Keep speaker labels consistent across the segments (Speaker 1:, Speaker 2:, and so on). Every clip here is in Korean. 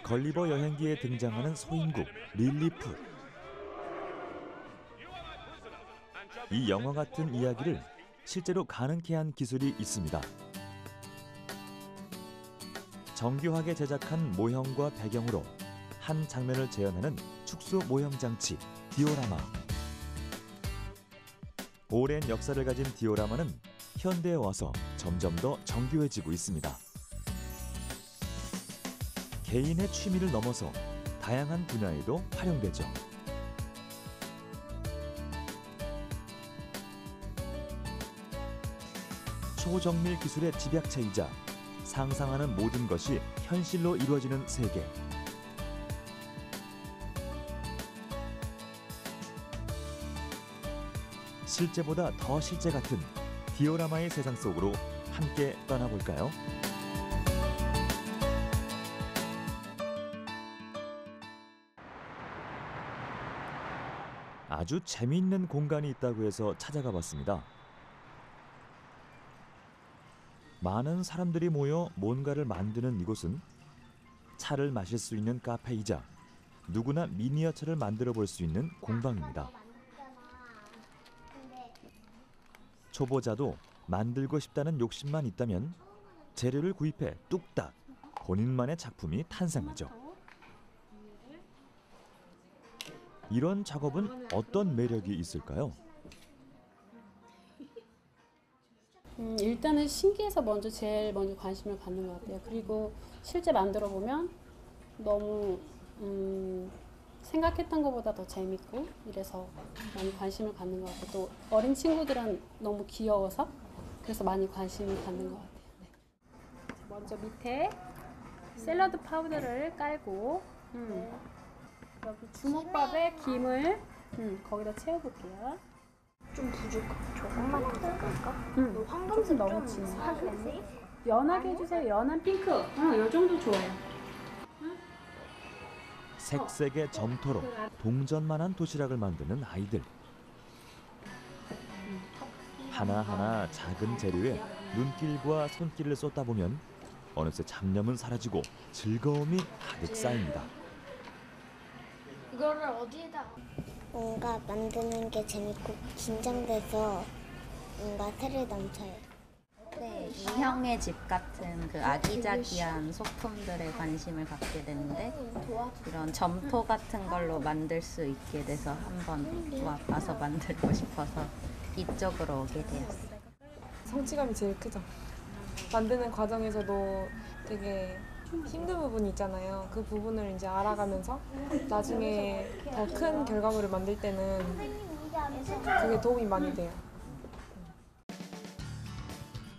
Speaker 1: 걸리버 여행기에 등장하는 소인국 릴리프. 이 영화 같은 이야기를 실제로 가능케 한 기술이 있습니다. 정교하게 제작한 모형과 배경으로 한 장면을 재현하는 축소 모형 장치 디오라마. 오랜 역사를 가진 디오라마는 현대에 와서 점점 더 정교해지고 있습니다. 개인의 취미를 넘어서 다양한 분야에도 활용되죠. 초정밀 기술의 집약체이자 상상하는 모든 것이 현실로 이루어지는 세계. 실제보다 더 실제 같은 디오라마의 세상 속으로 함께 떠나볼까요? 아주 재미있는 공간이 있다고 해서 찾아가 봤습니다. 많은 사람들이 모여 뭔가를 만드는 이곳은 차를 마실 수 있는 카페이자 누구나 미니어처를 만들어 볼 수 있는 공방입니다. 초보자도 만들고 싶다는 욕심만 있다면 재료를 구입해 뚝딱 본인만의 작품이 탄생하죠. 이런 작업은 어떤 매력이 있을까요?
Speaker 2: 일단은 신기해서 제일 먼저 관심을 갖는 것 같아요. 그리고 실제 만들어 보면 너무 생각했던 것보다 더 재밌고 이래서 많이 관심을 갖는 것 같아요. 또 어린 친구들은 너무 귀여워서 그래서 많이 관심을 갖는 것 같아요. 네. 먼저 밑에 샐러드 파우더를 깔고 여기 주먹밥에 김을 거기다 채워볼게요.
Speaker 3: 좀 부족해. 조금만 더 넣을까?
Speaker 2: 황금색 너무 진해. 연하게 해주세요. 연한 핑크. 이 정도 좋아요.
Speaker 1: 색색의 점토로 동전만한 도시락을 만드는 아이들. 하나하나 작은 재료에 눈길과 손길을 쏟다 보면 어느새 잡념은 사라지고 즐거움이 가득 쌓입니다.
Speaker 3: 이거를 어디에다?
Speaker 4: 뭔가 만드는 게 재밌고 긴장돼서 뭔가 새를 넘쳐요.
Speaker 5: 네, 이형의 집 같은 그 아기자기한 소품들에 관심을 갖게 됐는데 이런 점토 같은 걸로 만들 수 있게 돼서 한번 와서 만들고 싶어서 이쪽으로 오게 되었어요.
Speaker 6: 성취감이 제일 크죠. 만드는 과정에서도 되게 힘든 부분이 있잖아요. 그 부분을 이제 알아가면서 나중에 더 큰 결과물을 만들 때는 그게 도움이 많이 돼요.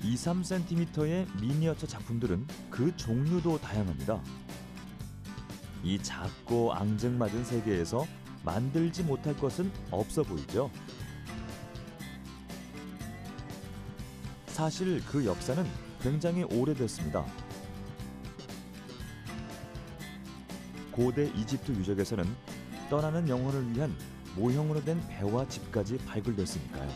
Speaker 1: 2, 3cm의 미니어처 작품들은 그 종류도 다양합니다. 이 작고 앙증맞은 세계에서 만들지 못할 것은 없어 보이죠. 사실 그 역사는 굉장히 오래됐습니다. 고대 이집트 유적에서는 떠나는 영혼을 위한 모형으로 된 배와 집까지 발굴됐으니까요.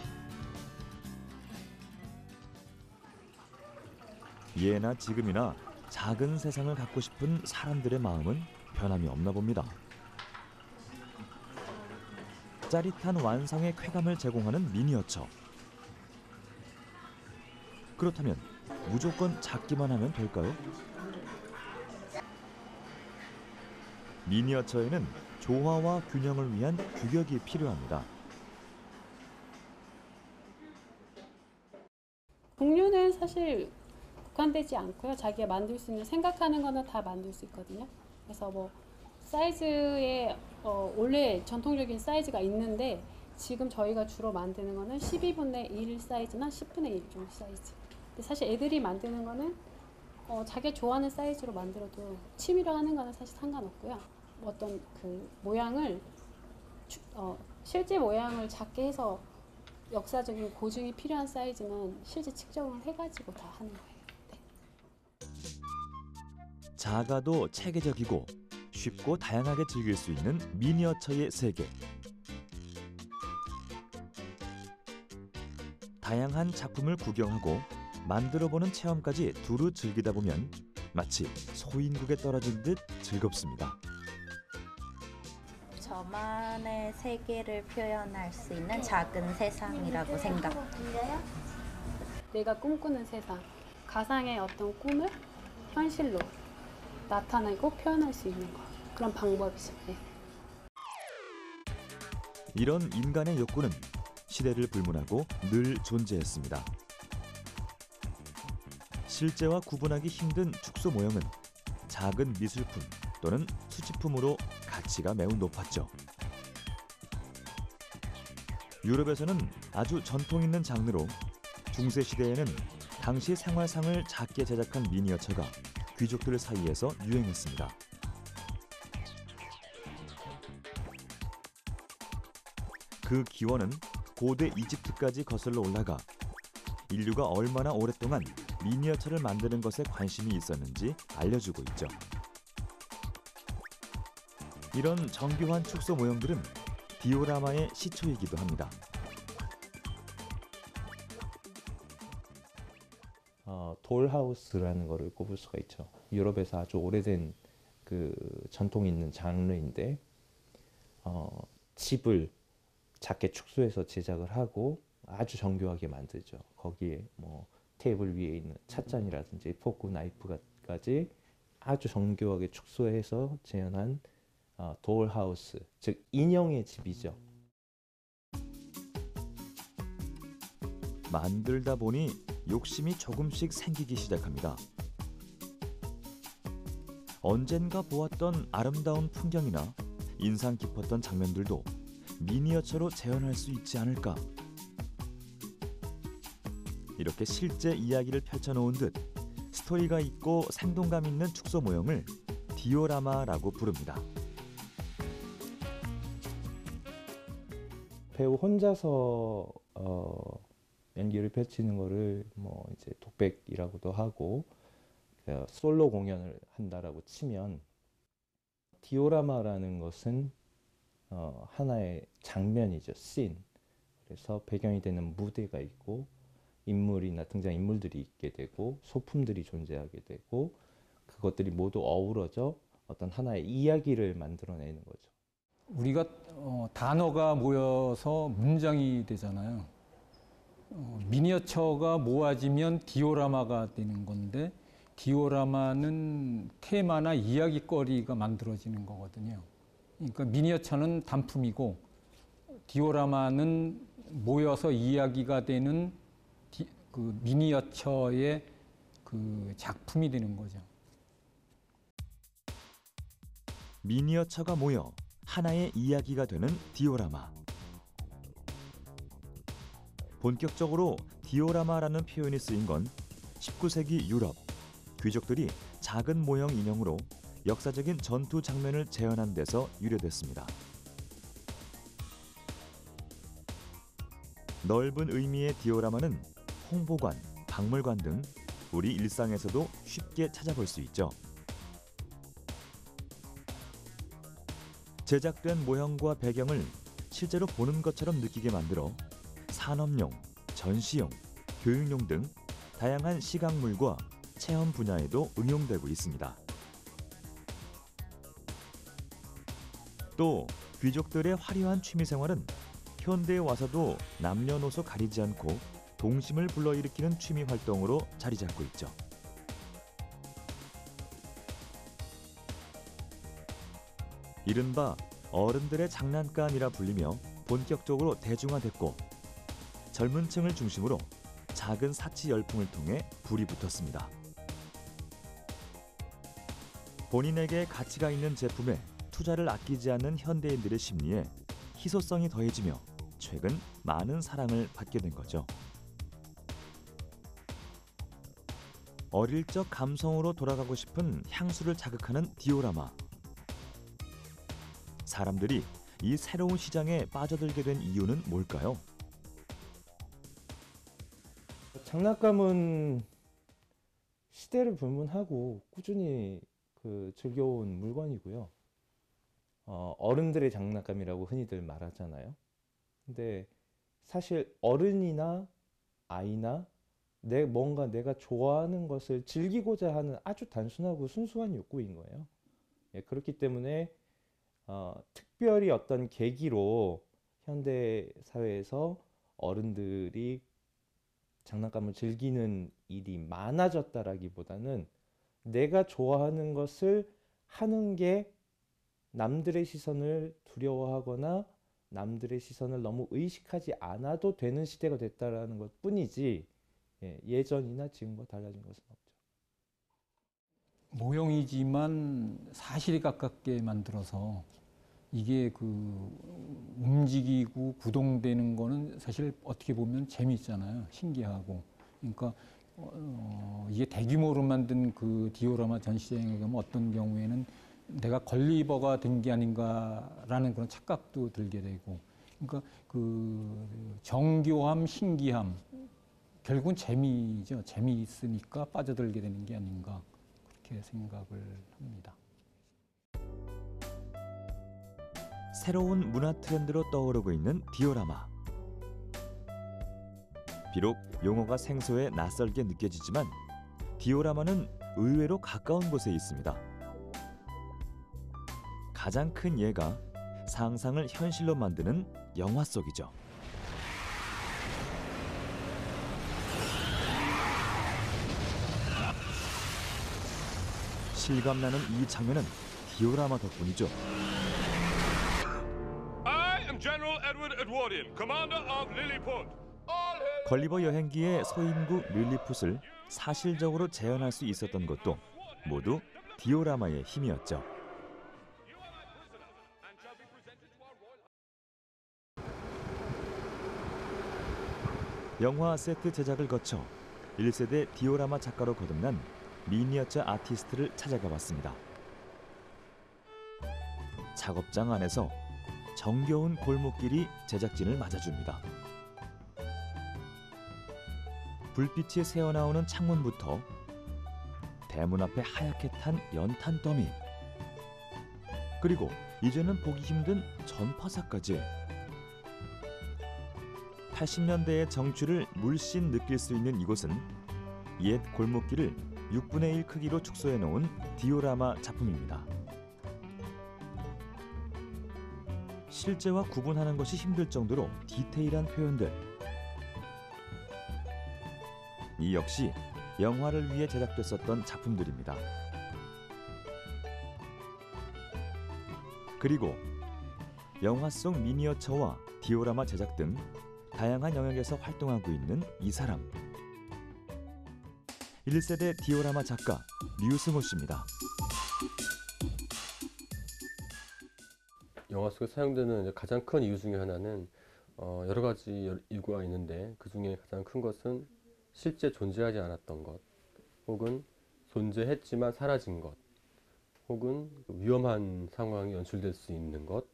Speaker 1: 예나 지금이나 작은 세상을 갖고 싶은 사람들의 마음은 변함이 없나 봅니다. 짜릿한 완성의 쾌감을 제공하는 미니어처. 그렇다면 무조건 작기만 하면 될까요? 미니어처에는 조화와 균형을 위한 규격이 필요합니다.
Speaker 2: 종류는 사실 국한되지 않고요. 자기가 만들 수 있는 생각하는 거는 다 만들 수 있거든요. 그래서 뭐 사이즈에 원래 전통적인 사이즈가 있는데 지금 저희가 주로 만드는 거는 12분의 1 사이즈나 10분의 1 정도 사이즈. 근데 사실 애들이 만드는 거는 자기가 좋아하는 사이즈로 만들어도 취미로 하는 거는 사실 상관없고요. 어떤 그 모양을 실제 모양을 작게 해서 역사적인 고증이 필요한 사이즈는 실제 측정을 해가지고 다 하는 거예요. 네.
Speaker 1: 작아도 체계적이고 쉽고 다양하게 즐길 수 있는 미니어처의 세계. 다양한 작품을 구경하고 만들어보는 체험까지 두루 즐기다 보면 마치 소인국에 떨어진 듯 즐겁습니다.
Speaker 5: 저만의 세계를 표현할 수 있는 작은 세상이라고 생각해요.
Speaker 2: 내가 꿈꾸는 세상, 가상의 어떤 꿈을 현실로 나타내고 표현할 수 있는 거. 그런 방법이죠. 네.
Speaker 1: 이런 인간의 욕구는 시대를 불문하고 늘 존재했습니다. 실제와 구분하기 힘든 축소 모형은 작은 미술품 또는 수집품으로 가치가 매우 높았죠. 유럽에서는 아주 전통 있는 장르로 중세 시대에는 당시 생활상을 작게 제작한 미니어처가 귀족들 사이에서 유행했습니다. 그 기원은 고대 이집트까지 거슬러 올라가 인류가 얼마나 오랫동안 미니어처를 만드는 것에 관심이 있었는지 알려주고 있죠. 이런 정교한 축소 모형들은 디오라마의 시초이기도 합니다.
Speaker 7: 돌하우스라는 거를 꼽을 수가 있죠. 유럽에서 아주 오래된 그 전통 있는 장르인데 집을 작게 축소해서 제작을 하고 아주 정교하게 만들죠. 거기에 뭐 테이블 위에 있는 찻잔이라든지 포크, 나이프까지 아주 정교하게 축소해서 재현한 돌하우스, 즉 인형의 집이죠.
Speaker 1: 만들다 보니 욕심이 조금씩 생기기 시작합니다. 언젠가 보았던 아름다운 풍경이나 인상 깊었던 장면들도 미니어처로 재현할 수 있지 않을까? 이렇게 실제 이야기를 펼쳐놓은 듯 스토리가 있고 생동감 있는 축소 모형을 디오라마라고 부릅니다.
Speaker 7: 배우 혼자서 연기를 펼치는 거를 뭐 이제 독백이라고도 하고 솔로 공연을 한다라고 치면 디오라마라는 것은 하나의 장면이죠. 씬. 그래서 배경이 되는 무대가 있고 인물이나 등장인물들이 있게 되고 소품들이 존재하게 되고 그것들이 모두 어우러져 어떤 하나의 이야기를 만들어내는 거죠.
Speaker 8: 우리가 단어가 모여서 문장이 되잖아요. 미니어처가 모아지면 디오라마가 되는 건데 디오라마는 테마나 이야기거리가 만들어지는 거거든요. 그러니까 미니어처는 단품이고 디오라마는 모여서 이야기가 되는 그 미니어처의 그 작품이 되는 거죠.
Speaker 1: 미니어처가 모여 하나의 이야기가 되는 디오라마. 본격적으로 디오라마라는 표현이 쓰인 건 19세기 유럽 귀족들이 작은 모형 인형으로 역사적인 전투 장면을 재현한 데서 유래됐습니다. 넓은 의미의 디오라마는 홍보관, 박물관 등 우리 일상에서도 쉽게 찾아볼 수 있죠. 제작된 모형과 배경을 실제로 보는 것처럼 느끼게 만들어 산업용, 전시용, 교육용 등 다양한 시각물과 체험 분야에도 응용되고 있습니다. 또 귀족들의 화려한 취미생활은 현대에 와서도 남녀노소 가리지 않고 동심을 불러일으키는 취미 활동으로 자리 잡고 있죠. 이른바 어른들의 장난감이라 불리며 본격적으로 대중화됐고 젊은 층을 중심으로 작은 사치 열풍을 통해 불이 붙었습니다. 본인에게 가치가 있는 제품에 투자를 아끼지 않는 현대인들의 심리에 희소성이 더해지며 최근 많은 사랑을 받게 된 거죠. 어릴 적 감성으로 돌아가고 싶은 향수를 자극하는 디오라마. 사람들이 이 새로운 시장에 빠져들게 된 이유는 뭘까요?
Speaker 7: 장난감은 시대를 불문하고 꾸준히 즐겨온 물건이고요. 어른들의 장난감이라고 흔히들 말하잖아요. 근데 사실 어른이나 아이나 뭔가 내가 좋아하는 것을 즐기고자 하는 아주 단순하고 순수한 욕구인 거예요. 예, 그렇기 때문에 특별히 어떤 계기로 현대 사회에서 어른들이 장난감을 즐기는 일이 많아졌다라기보다는 내가 좋아하는 것을 하는 게 남들의 시선을 두려워하거나 남들의 시선을 너무 의식하지 않아도 되는 시대가 됐다라는 것 뿐이지, 예전이나 지금과 달라진 것은 없죠.
Speaker 8: 모형이지만 사실에 가깝게 만들어서 이게 그 움직이고 구동되는 거는 사실 어떻게 보면 재미있잖아요. 신기하고. 그러니까 이게 대규모로 만든 그 디오라마 전시장에 가면 어떤 경우에는 내가 걸리버가 된 게 아닌가라는 그런 착각도 들게 되고. 그러니까 그 정교함, 신기함, 결국은 재미죠. 재미있으니까 빠져들게 되는 게 아닌가 그렇게 생각을 합니다.
Speaker 1: 새로운 문화 트렌드로 떠오르고 있는 디오라마. 비록 용어가 생소해 낯설게 느껴지지만 디오라마는 의외로 가까운 곳에 있습니다. 가장 큰 예가 상상을 현실로 만드는 영화 속이죠. 실감나는 이 장면은 디오라마 덕분이죠.
Speaker 9: I am General Edward Edwardian, Commander of Lilliput.
Speaker 1: 걸리버 여행기의 소인국 릴리풋을 사실적으로 재현할 수 있었던 것도 모두 디오라마의 힘이었죠. 영화 세트 제작을 거쳐 1세대 디오라마 작가로 거듭난 미니어처 아티스트를 찾아가 봤습니다. 작업장 안에서 정겨운 골목길이 제작진을 맞아줍니다. 불빛이 새어나오는 창문부터 대문 앞에 하얗게 탄 연탄 더미, 그리고 이제는 보기 힘든 전파사까지 80년대의 정취를 물씬 느낄 수 있는 이곳은 옛 골목길을 6분의 1 크기로 축소해 놓은 디오라마 작품입니다. 실제와 구분하는 것이 힘들 정도로 디테일한 표현들. 이 역시 영화를 위해 제작됐었던 작품들입니다. 그리고 영화 속 미니어처와 디오라마 제작 등 다양한 영역에서 활동하고 있는 이 사람. 1세대 디오라마 작가 류승호 씨입니다.
Speaker 10: 영화 속에 사용되는 가장 큰 이유 중에 하나는 여러 가지 이유가 있는데, 그 중에 가장 큰 것은 실제 존재하지 않았던 것, 혹은 존재했지만 사라진 것, 혹은 위험한 상황이 연출될 수 있는 것,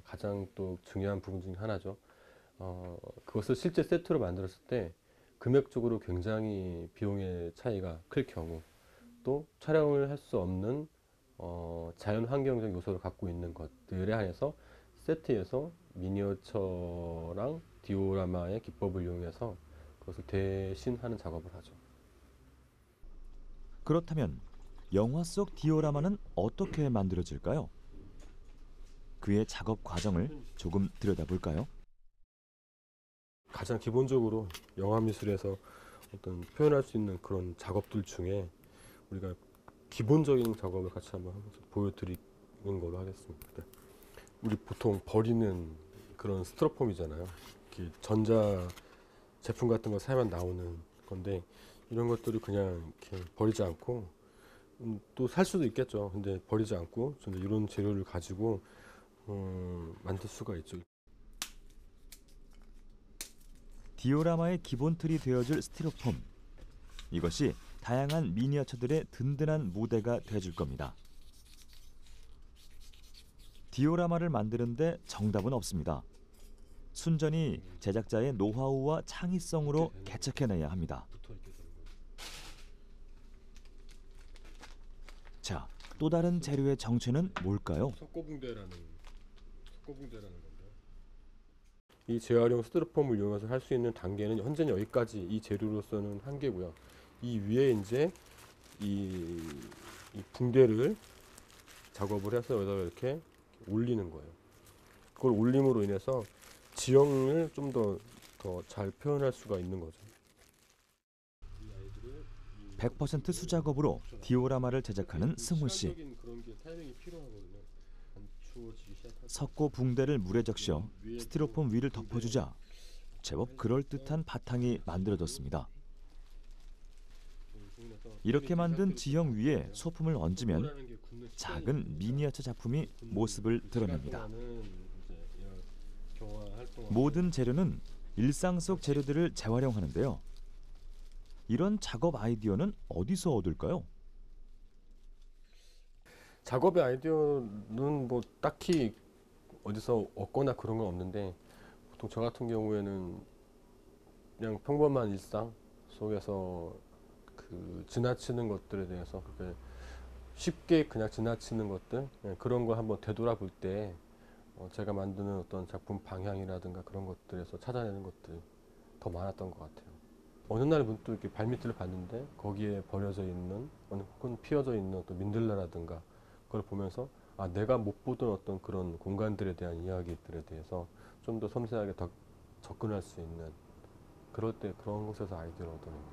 Speaker 10: 가장 또 중요한 부분 중에 하나죠. 그것을 실제 세트로 만들었을 때 금액적으로 굉장히 비용의 차이가 클 경우, 또 촬영을 할 수 없는 자연 환경적 요소를 갖고 있는 것들에 한해서 세트에서 미니어처랑 디오라마의 기법을 이용해서 그것을 대신하는 작업을 하죠.
Speaker 1: 그렇다면 영화 속 디오라마는 어떻게 만들어질까요? 그의 작업 과정을 조금 들여다볼까요?
Speaker 10: 가장 기본적으로 영화 미술에서 어떤 표현할 수 있는 그런 작업들 중에 우리가 기본적인 작업을 같이 한번 보여드리는 걸로 하겠습니다. 우리 보통 버리는 그런 스티로폼이잖아요. 전자 제품 같은 거 사면 나오는 건데, 이런 것들을 그냥 이렇게 버리지 않고, 또 살 수도 있겠죠. 근데 버리지 않고 이런 재료를 가지고 만들 수가 있죠.
Speaker 1: 디오라마의 기본 틀이 되어줄 스티로폼. 이것이 다양한 미니어처들의 든든한 무대가 되어줄 겁니다. 디오라마를 만드는데 정답은 없습니다. 순전히 제작자의 노하우와 창의성으로 개척해내야 합니다. 자, 또 다른 재료의 정체는 뭘까요?
Speaker 10: 석고붕대라는 건데요. 이 재활용 스티로폼을 이용해서 할 수 있는 단계는 현재는 여기까지 이 재료로서는 한계고요. 이 위에 이제 이 붕대를 작업을 해서 여기다가 이렇게 올리는 거예요. 그걸 올림으로 인해서 지형을 좀 더 잘 표현할 수가 있는 거죠.
Speaker 1: 100% 수작업으로 디오라마를 제작하는 승호 씨. 석고 붕대를 물에 적셔 스티로폼 위를 덮어주자 제법 그럴듯한 바탕이 만들어졌습니다. 이렇게 만든 지형 위에 소품을 얹으면 작은 미니어처 작품이 모습을 드러냅니다. 모든 재료는 일상 속 재료들을 재활용하는데요. 이런 작업 아이디어는 어디서 얻을까요?
Speaker 10: 작업의 아이디어는 뭐 딱히 어디서 얻거나 그런 건 없는데, 보통 저 같은 경우에는 그냥 평범한 일상 속에서 그 지나치는 것들에 대해서 그렇게 쉽게 그냥 지나치는 것들, 그런 걸 한번 되돌아볼 때 제가 만드는 어떤 작품 방향이라든가 그런 것들에서 찾아내는 것들이 더 많았던 것 같아요. 어느 날 문득 이렇게 발밑을 봤는데 거기에 버려져 있는 혹은 피어져 있는 어떤 민들레라든가 그걸 보면서 아, 내가 못 보던 어떤 그런 공간들에 대한 이야기들에 대해서 좀 더 섬세하게 더 접근할 수 있는, 그럴 때 그런 곳에서 아이디어를 얻어냅니다.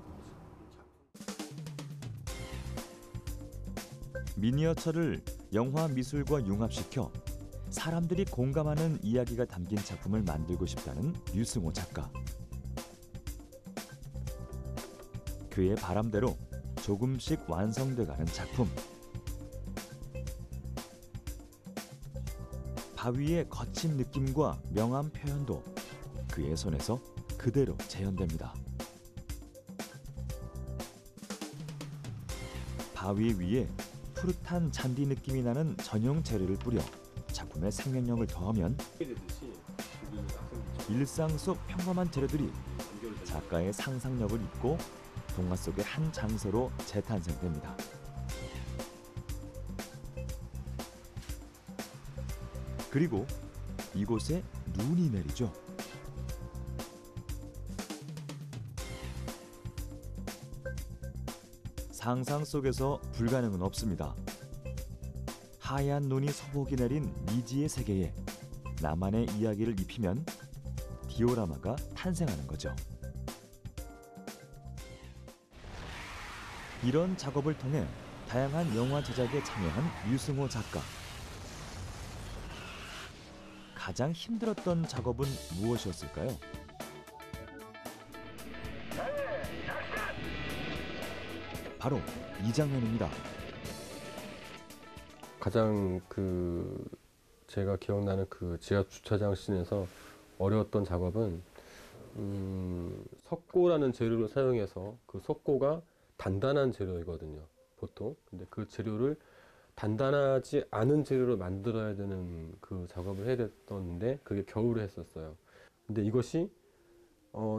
Speaker 1: 미니어처를 영화 미술과 융합시켜 사람들이 공감하는 이야기가 담긴 작품을 만들고 싶다는 유승호 작가. 그의 바람대로 조금씩 완성돼가는 작품. 바위의 거친 느낌과 명암 표현도 그의 손에서 그대로 재현됩니다. 바위 위에 푸릇한 잔디 느낌이 나는 전용 재료를 뿌려 작품에 생명력을 더하면 일상 속 평범한 재료들이 작가의 상상력을 잇고 동화 속의 한 장소로 재탄생됩니다. 그리고 이곳에 눈이 내리죠. 상상 속에서 불가능은 없습니다. 하얀 눈이 소복이 내린 미지의 세계에 나만의 이야기를 입히면 디오라마가 탄생하는 거죠. 이런 작업을 통해 다양한 영화 제작에 참여한 유승호 작가. 가장 힘들었던 작업은 무엇이었을까요? 바로 이 장면입니다.
Speaker 10: 가장 제가 기억나는 그 지하 주차장 씬에서 어려웠던 작업은 석고라는 재료를 사용해서, 그 석고가 단단한 재료이거든요, 보통. 근데 그 재료를 단단하지 않은 재료로 만들어야 되는 그 작업을 해야 됐었는데 그게 겨울에 했었어요. 근데 이것이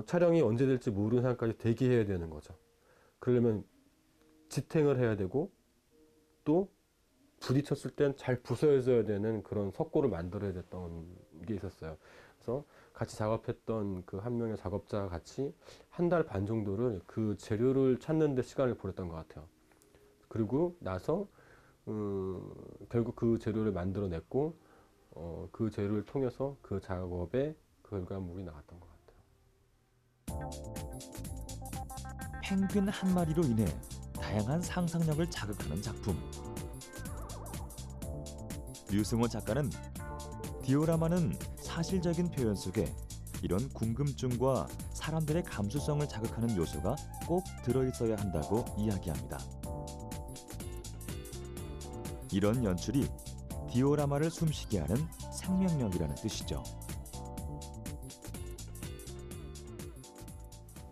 Speaker 10: 촬영이 언제 될지 모르는 상황까지 대기해야 되는 거죠. 그러려면 지탱을 해야 되고 또 부딪혔을 땐 잘 부서져야 되는 그런 석고를 만들어야 됐던 게 있었어요. 그래서 같이 작업했던 그 한 명의 작업자와 같이 한 달 반 정도를 그 재료를 찾는 데 시간을 보냈던 것 같아요. 그리고 나서 결국 그 재료를 만들어냈고 그 재료를 통해서 그 작업의 결과물이 나왔던 것 같아요.
Speaker 1: 펭귄 한 마리로 인해 다양한 상상력을 자극하는 작품. 유승호 작가는 디오라마는 사실적인 표현 속에 이런 궁금증과 사람들의 감수성을 자극하는 요소가 꼭 들어있어야 한다고 이야기합니다. 이런 연출이 디오라마를 숨쉬게 하는 생명력이라는 뜻이죠.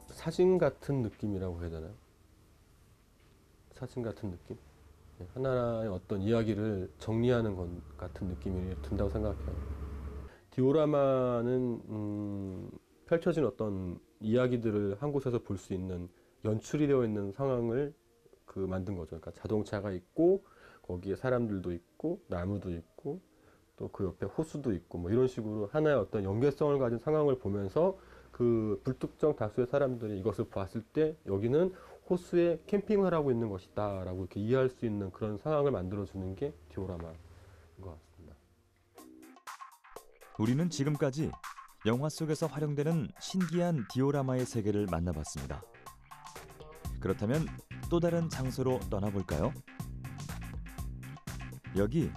Speaker 10: 사진 같은 느낌이라고 해야 되나요? 사진 같은 느낌? 하나의 어떤 이야기를 정리하는 것 같은 느낌이 든다고 생각해요. 디오라마는 펼쳐진 어떤 이야기들을 한 곳에서 볼 수 있는, 연출이 되어 있는 상황을 만든 거죠. 그러니까 자동차가 있고 거기에 사람들도 있고 나무도 있고 또 그 옆에 호수도 있고 뭐 이런 식으로 하나의 어떤 연계성을 가진 상황을 보면서 그 불특정 다수의 사람들이 이것을 봤을 때 여기는 호수에 캠핑을 하고 있는 것이다 라고 이렇게 이해할 수 있는 그런 상황을 만들어주는 게 디오라마인 것 같습니다.
Speaker 1: 우리는 지금까지 영화 속에서 활용되는 신기한 디오라마의 세계를 만나봤습니다. 그렇다면 또 다른 장소로 떠나볼까요? 여기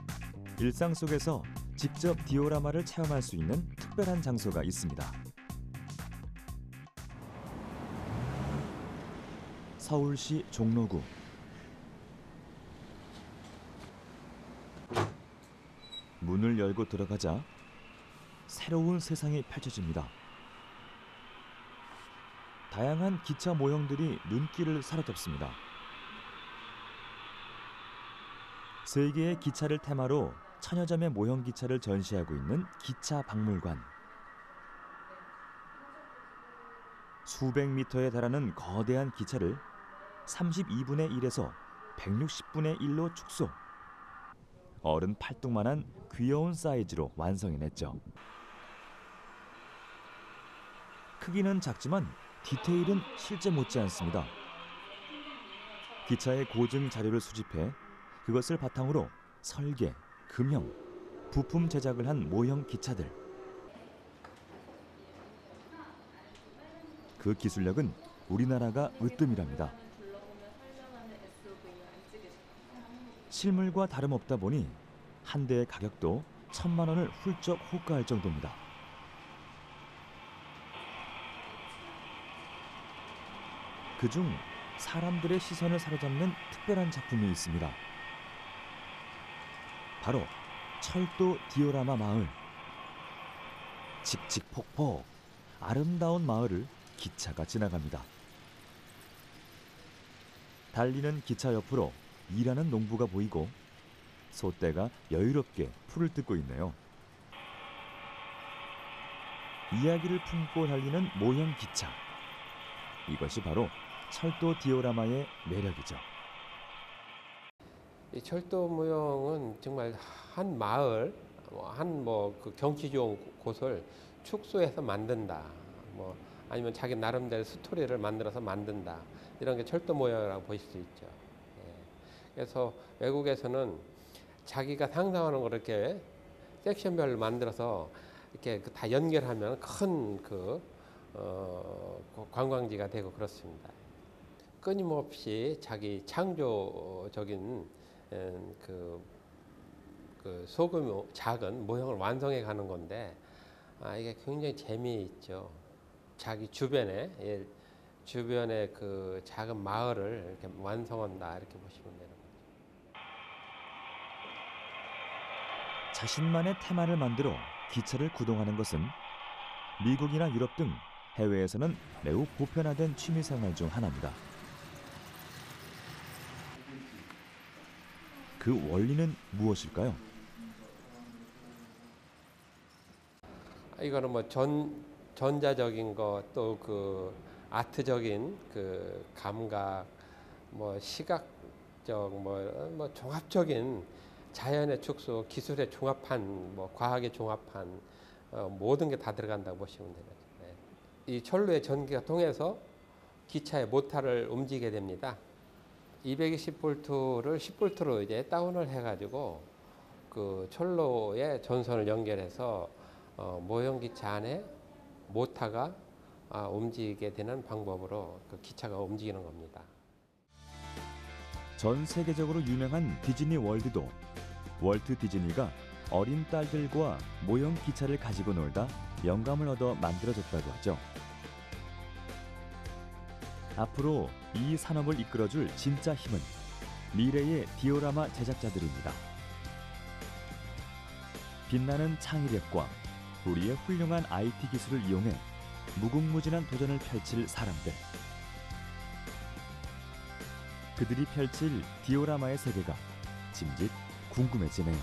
Speaker 1: 일상 속에서 직접 디오라마를 체험할 수 있는 특별한 장소가 있습니다. 서울시 종로구. 문을 열고 들어가자 새로운 세상이 펼쳐집니다. 다양한 기차 모형들이 눈길을 사로잡습니다. 세 개의 기차를 테마로 천여 점의 모형 기차를 전시하고 있는 기차 박물관. 수백 미터에 달하는 거대한 기차를 32분의 1에서 160분의 1로 축소. 어른 팔뚝만한 귀여운 사이즈로 완성해냈죠. 크기는 작지만 디테일은 실제 못지 않습니다. 기차의 고증 자료를 수집해 그것을 바탕으로 설계, 금형, 부품 제작을 한 모형 기차들. 그 기술력은 우리나라가 으뜸이랍니다. 실물과 다름없다 보니 한 대의 가격도 1,000만 원을 훌쩍 호가할 정도입니다. 그중 사람들의 시선을 사로잡는 특별한 작품이 있습니다. 바로 철도 디오라마 마을. 칙칙폭폭 아름다운 마을을 기차가 지나갑니다. 달리는 기차 옆으로 일하는 농부가 보이고 소떼가 여유롭게 풀을 뜯고 있네요. 이야기를 품고 달리는 모형 기차. 이것이 바로 철도 디오라마의 매력이죠.
Speaker 11: 이 철도 모형은 정말 한 마을, 한 그 경치 좋은 곳을 축소해서 만든다. 아니면 자기 나름대로 스토리를 만들어서 만든다. 이런 게 철도 모형이라고 보실 수 있죠. 그래서 외국에서는 자기가 상상하는 걸 이렇게 섹션별로 만들어서 이렇게 다 연결하면 큰 관광지가 되고 그렇습니다. 끊임없이 자기 창조적인 소규모 작은 모형을 완성해 가는 건데 이게 굉장히 재미있죠. 자기 주변에 그 작은 마을을 이렇게 완성한다 이렇게 보시면 되는 거죠.
Speaker 1: 자신만의 테마를 만들어 기차를 구동하는 것은 미국이나 유럽 등 해외에서는 매우 보편화된 취미생활 중 하나입니다. 그 원리는 무엇일까요?
Speaker 11: 이거는 전자적인 것, 또 그 아트적인 그 감각, 시각적, 종합적인 자연의 축소, 기술의 종합한, 과학의 종합한 모든 게 다 들어간다고 보시면 되죠. 이 철로의 전기가 통해서 기차의 모터를 움직이게 됩니다. 220볼트를 10볼트로 이제 다운을 해가지고 그 철로의 전선을 연결해서 모형 기차 안에 모터가 움직이게 되는 방법으로 그 기차가 움직이는 겁니다.
Speaker 1: 전 세계적으로 유명한 디즈니 월드도 월트 디즈니가 어린 딸들과 모형 기차를 가지고 놀다 영감을 얻어 만들어졌다고 하죠. 앞으로 이 산업을 이끌어줄 진짜 힘은 미래의 디오라마 제작자들입니다. 빛나는 창의력과 우리의 훌륭한 IT 기술을 이용해 무궁무진한 도전을 펼칠 사람들. 그들이 펼칠 디오라마의 세계가 짐짓 궁금해지네요.